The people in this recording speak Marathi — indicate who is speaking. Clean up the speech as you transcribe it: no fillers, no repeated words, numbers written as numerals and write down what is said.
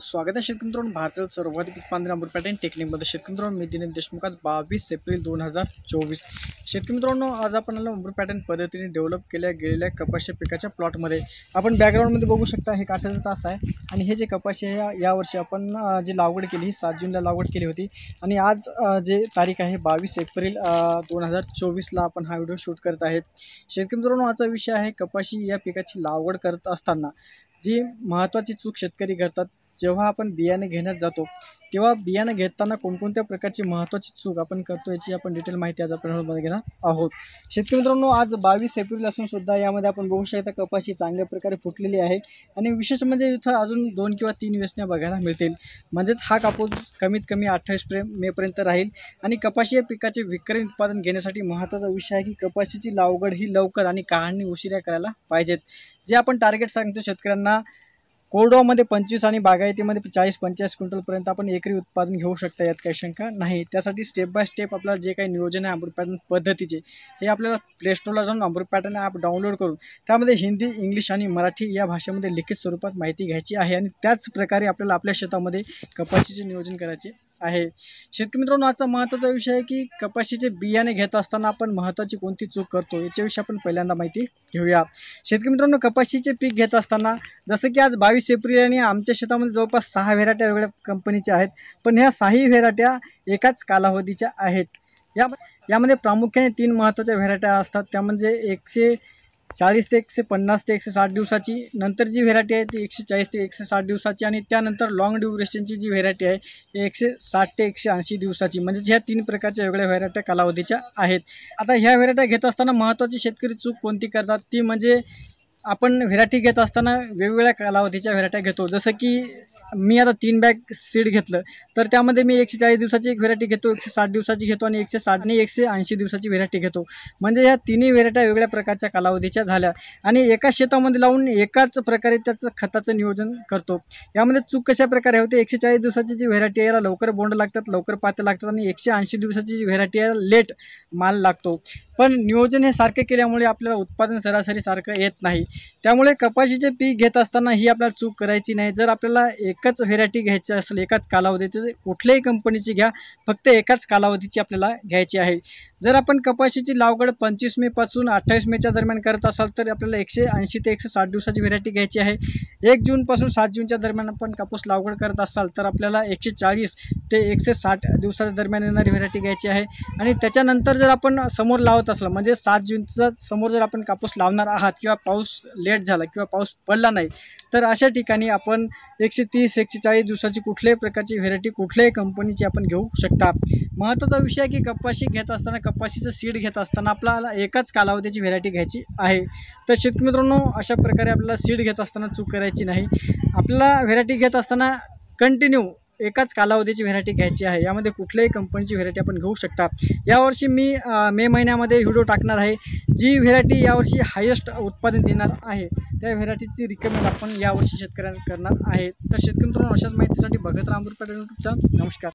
Speaker 1: स्वागत आहे शेतकरी मित्रांनो. भारतातील सर्वाधिक उत्पादन अमृत पॅटर्न टेक्निकमध्ये शेतकरी मित्रांनो मी दिनेश देशमुख. 22 एप्रिल 2024. शेतकरी मित्रांनो आज आपण अमृत पॅटर्न पद्धतीने डेव्हलप केल्या गेलेल्या कपाशी पिकाच्या प्लॉटमध्ये आपण बॅकग्राऊंडमध्ये बघू शकता. हे काठाचा तास आहे आणि हे जे कपाशी आहे यावर्षी आपण जी लागवड केली ही 7 जूनला लागवड केली होती आणि आज जे तारीख आहे 22 एप्रिल 2024ला आपण हा व्हिडिओ शूट करत आहेत. शेतकरी मित्रांनो आजचा विषय आहे कपाशी या पिकाची लागवड करत असताना जी महत्त्वाची चूक शेतकरी करतात. जेव्हा आपण बियाणे घेण्यात जातो तेव्हा बियाणे घेताना कोणकोणत्या प्रकारची महत्त्वाची चूक आपण करतो याची आपण डिटेल माहिती आज आपण मध्ये घेणार आहोत. शेतकरी मित्रांनो आज 22 एप्रिल असून सुद्धा यामध्ये आपण बघू शकता कपाशी चांगल्या प्रकारे फुटलेली आहे आणि विशेष म्हणजे इथं अजून 2 किंवा 3 वेचण्या बघायला मिळतील. म्हणजेच हा कापूस कमीत कमी 28 मेपर्यंत राहील आणि कपाशी या पिकाचे विक्रमी उत्पादन घेण्यासाठी महत्त्वाचा विषय आहे की कपाशीची लागवड ही लवकर आणि काढणी उशिरा करायला पाहिजेत. जे आपण टार्गेट सांगतो शेतकऱ्यांना कोरडवामध्ये 25 आणि बागायतीमध्ये 40-45 क्विंटलपर्यंत आपण एकरी उत्पादन घेऊ शकता, यात काही शंका नाही. त्यासाठी स्टेप बाय स्टेप आपल्याला जे काही नियोजन आहे अमृत पॅटर्न पद्धतीचे हे आपल्याला प्लेस्टोरला जाऊन अमृत पॅटर्न ॲप डाउनलोड करून त्यामध्ये हिंदी, इंग्लिश आणि मराठी या भाषेमध्ये लिखित स्वरूपात माहिती घ्यायची आहे आणि त्याच प्रकारे आपल्याला आपल्या शेतामध्ये कपाशीचे नियोजन करायचे आहे. शेतकरी मित्रांनो आजचा महत्त्वाचा विषय आहे की कपाशीचे बियाणे घेत असताना आपण महत्त्वाची कोणती चूक करतो याच्याविषयी आपण पहिल्यांदा माहिती घेऊया. शेतकरी मित्रांनो कपाशीचे पीक घेत असताना जसं की आज 22 एप्रिल आणि आमच्या शेतामध्ये जवळपास 6 व्हेरायट्या वेगळ्या कंपनीच्या आहेत, पण ह्या 6ही व्हेरायट्या एकाच कालावधीच्या आहेत. यामध्ये प्रामुख्याने 3 महत्त्वाच्या व्हेरायट्या असतात. त्यामध्ये 140 ते 150 ते 160 दिवसाची, नंतर जी व्हेरायटी आहे ती 140 ते 160 दिवसाची आणि त्यानंतर लॉंग ड्युरेशनची जी व्हेरायटी आहे ती 160 ते 180 दिवसाची. म्हणजे ह्या 3 प्रकारच्या वेगळ्या व्हेरायट्या कालावधीच्या आहेत. आता ह्या व्हेरायट्या घेत असताना महत्त्वाची शेतकरी चूक कोणती करतात ती म्हणजे आपण व्हेरायटी घेत असताना वेगवेगळ्या कालावधीच्या व्हेरायट्या घेतो. जसं की मी आता 3 बॅग सीड घेतलं तर त्यामध्ये मी 140 दिवसाची एक व्हेरायटी घेतो, 160 दिवसाची घेतो आणि 160 आणि 180 दिवसाची व्हेरायटी घेतो. म्हणजे ह्या तिन्ही व्हेरायट्या वेगळ्या प्रकारच्या कालावधीच्या झाल्या आणि एका शेतामध्ये लावून एकाच प्रकारे त्याचं खताचं नियोजन करतो. यामध्ये चूक कशा प्रकारे होते, 140 दिवसाची जी व्हेरायटी आहे याला लवकर बोंड लागतात, लवकर पाते लागतात आणि 180 दिवसाची जी व्हेरायटी आहे लेट माल लागतो. पण नियोजन हे सारखे केल्यामुळे आपल्याला उत्पादन सरासरी सारखं येत नाही. त्यामुळे कपाशीचे पीक घेत असताना ही आपल्याला चूक करायची नाही. जर आपल्याला एकच व्हेरायटी घ्यायची असेल एकाच कालावधीची, कुठल्याही कंपनीची घ्या, फक्त एकाच कालावधीची आपल्याला घ्यायची आहे. जर आपण कपाशीची लागवड 25 मेपासून 28 मेच्या दरम्यान करत असाल तर आपल्याला 180 ते 160 दिवसाची व्हेरायटी घ्यायची आहे. 1 जूनपासून 7 जूनच्या दरम्यान आपण कापूस लागवड करत असाल तर आपल्याला 140 ते 160 दिवसाच्या दरम्यान येणारी व्हेरायटी घ्यायची आहे. आणि त्याच्यानंतर जर आपण समोर लावत असला म्हणजे 7 जूनचा समोर जर आपण कापूस लावणार आहात किंवा पाऊस लेट झाला किंवा पाऊस पडला नाही तर अशा ठिकाणी आपण 130-140 दिवसाची कुठल्याही प्रकारची व्हेरायटी कुठल्याही कंपनीची आपण घेऊ शकता. महत्त्वाचा विषय आहे की कपाशी घेत असताना, कपाशीचं सीड घेत असताना आपल्याला एकाच कालावधीची व्हेरायटी घ्यायची आहे. तर शेतकरी मित्रांनो अशा प्रकारे आपल्याला सीड घेत असताना चूक करायची नाही. आपल्याला व्हेरायटी घेत असताना कंटिन्यू एकाच कालावधीची व्हेरायटी घ्यायची आहे. यामध्ये कुठल्याही कंपनीची व्हेरायटी आपण घेऊ शकता. यावर्षी मी मे महिन्यामध्ये व्हिडिओ टाकणार आहे. जी व्हेरायटी यावर्षी हायेस्ट उत्पादन देणार आहे त्या व्हेरायटीची रिकमेंड आपण यावर्षी शेतकऱ्यांना करणार आहे. तर शेतकरी मित्रांनो अशाच माहितीसाठी बघत राहा अमृत पॅटर्न यूट्यूब चॅनल. नमस्कार.